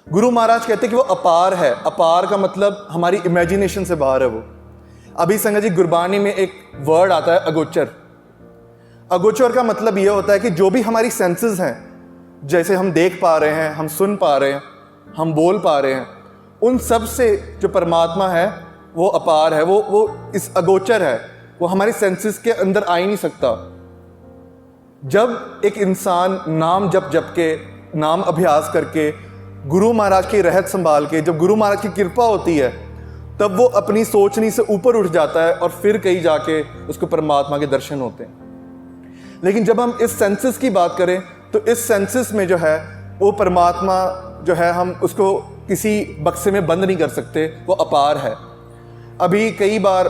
गुरु महाराज कहते हैं कि वो अपार है। अपार का मतलब हमारी इमेजिनेशन से बाहर है वो। अभी संगत जी गुरबानी में एक वर्ड आता है अगोचर। अगोचर का मतलब ये होता है कि जो भी हमारी सेंसेस हैं, जैसे हम देख पा रहे हैं, हम सुन पा रहे हैं, हम बोल पा रहे हैं, उन सब से जो परमात्मा है वो अपार है, वो इस अगोचर है, वो हमारी सेंसेस के अंदर आ ही नहीं सकता। जब एक इंसान नाम जप के, नाम अभ्यास करके, गुरु महाराज की रहत संभाल के, जब गुरु महाराज की कृपा होती है, तब वो अपनी सोचनी से ऊपर उठ जाता है और फिर कहीं जाके उसको परमात्मा के दर्शन होते हैं। लेकिन जब हम इस सेंसेस की बात करें तो इस सेंसेस में जो है वो परमात्मा जो है हम उसको किसी बक्से में बंद नहीं कर सकते, वो अपार है। अभी कई बार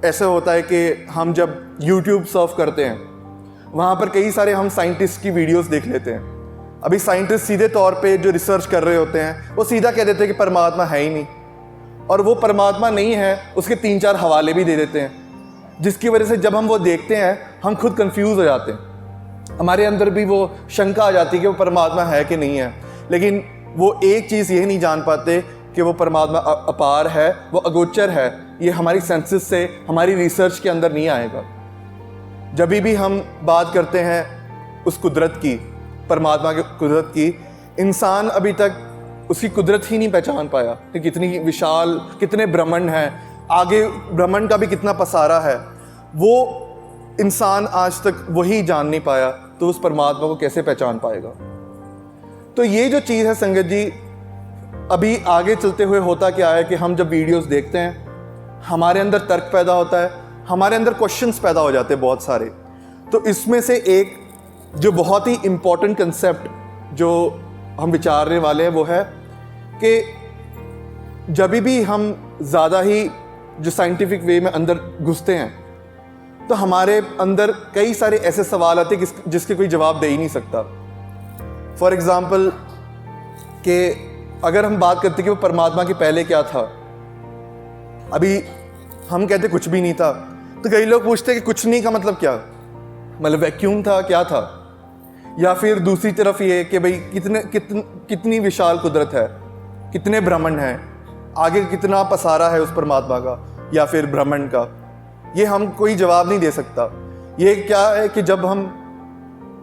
ऐसा होता है कि हम जब YouTube सर्फ करते हैं, वहाँ पर कई सारे हम साइंटिस्ट की वीडियोस देख लेते हैं। अभी साइंटिस्ट सीधे तौर पे जो रिसर्च कर रहे होते हैं वो सीधा कह देते हैं कि परमात्मा है ही नहीं, और वो परमात्मा नहीं है उसके 3-4 हवाले भी दे देते हैं, जिसकी वजह से जब हम वो देखते हैं हम खुद कंफ्यूज हो जाते हैं। हमारे अंदर भी वो शंका आ जाती है कि वो परमात्मा है कि नहीं है। लेकिन वो एक चीज़ ये नहीं जान पाते कि वो परमात्मा अपार है, वो अगोचर है। ये हमारी सेंसेस से, हमारी रिसर्च के अंदर नहीं आएगा। जब भी हम बात करते हैं उस कुदरत की, परमात्मा की कुदरत की, इंसान अभी तक उसकी कुदरत ही नहीं पहचान पाया कि कितनी विशाल, कितने ब्रह्मांड हैं, आगे ब्रह्मांड का भी कितना पसारा है, वो इंसान आज तक वही जान नहीं पाया, तो उस परमात्मा को कैसे पहचान पाएगा। तो ये जो चीज़ है संगत जी, अभी आगे चलते हुए होता क्या है कि हम जब वीडियोस देखते हैं हमारे अंदर तर्क पैदा होता है, हमारे अंदर क्वेश्चंस पैदा हो जाते हैं बहुत सारे। तो इसमें से एक जो बहुत ही इम्पोर्टेंट कंसेप्ट जो हम विचारने वाले हैं वो है कि जब भी हम ज़्यादा ही जो साइंटिफिक वे में अंदर घुसते हैं तो हमारे अंदर कई सारे ऐसे सवाल आते हैं जिसके कोई जवाब दे ही नहीं सकता। फॉर एग्ज़ाम्पल कि अगर हम बात करते कि वो परमात्मा के पहले क्या था, अभी हम कहते कुछ भी नहीं था, तो कई लोग पूछते कि कुछ नहीं का मतलब क्या, मतलब वैक्यूम था, क्या था। या फिर दूसरी तरफ ये कि भाई कितनी विशाल कुदरत है, कितने ब्रह्मांड हैं, आगे कितना पसारा है उस परमात्मा का या फिर ब्रह्मांड का, ये हम कोई जवाब नहीं दे सकता। ये क्या है कि जब हम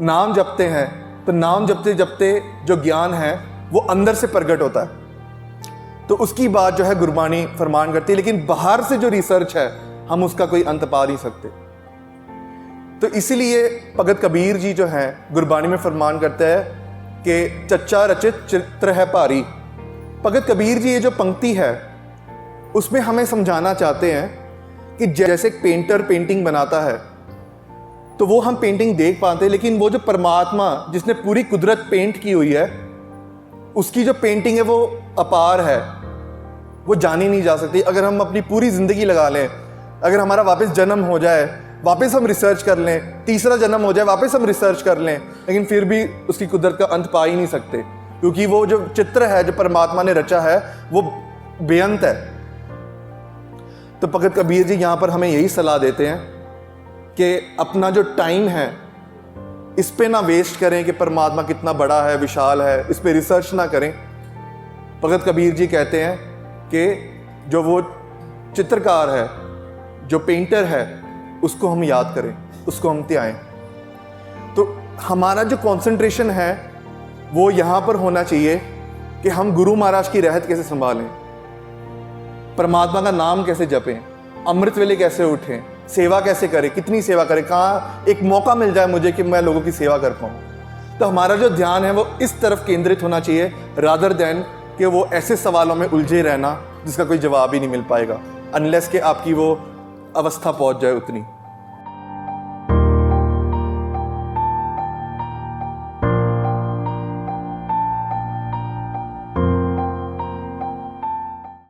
नाम जपते हैं तो नाम जपते जपते जो ज्ञान है वो अंदर से प्रकट होता है, तो उसकी बात जो है गुरबानी फरमान करती है। लेकिन बाहर से जो रिसर्च है हम उसका कोई अंत पा नहीं सकते। तो इसीलिए भगत कबीर जी जो हैं गुरबानी में फरमान करते हैं कि चच्चा रचित चित्र है भारी। भगत कबीर जी ये जो पंक्ति है उसमें हमें समझाना चाहते हैं कि जैसे एक पेंटर पेंटिंग बनाता है तो वो हम पेंटिंग देख पाते हैं, लेकिन वो जो परमात्मा जिसने पूरी कुदरत पेंट की हुई है उसकी जो पेंटिंग है वो अपार है, वो जानी नहीं जा सकती। अगर हम अपनी पूरी ज़िंदगी लगा लें, अगर हमारा वापस जन्म हो जाए, वापस हम रिसर्च कर लें, तीसरा जन्म हो जाए, वापस हम रिसर्च कर लें, लेकिन फिर भी उसकी कुदरत का अंत पा ही नहीं सकते, क्योंकि वो जो चित्र है जो परमात्मा ने रचा है वो बेअंत है। तो भगत कबीर जी यहाँ पर हमें यही सलाह देते हैं कि अपना जो टाइम है इस पे ना वेस्ट करें कि परमात्मा कितना बड़ा है, विशाल है, इस पे रिसर्च ना करें। भगत कबीर जी कहते हैं कि जो वो चित्रकार है, जो पेंटर है, उसको हम याद करें, उसको हम त्याएं। तो हमारा जो कंसंट्रेशन है वो यहाँ पर होना चाहिए कि हम गुरु महाराज की रहत कैसे संभालें, परमात्मा का नाम कैसे जपें, अमृत वेले कैसे उठें, सेवा कैसे करें, कितनी सेवा करें, कहाँ एक मौका मिल जाए मुझे कि मैं लोगों की सेवा कर पाऊँ। तो हमारा जो ध्यान है वो इस तरफ केंद्रित होना चाहिए, रादर देन कि वो ऐसे सवालों में उलझे रहना जिसका कोई जवाब ही नहीं मिल पाएगा, अनलेस कि आपकी वो अवस्था पहुँच जाए उतनी।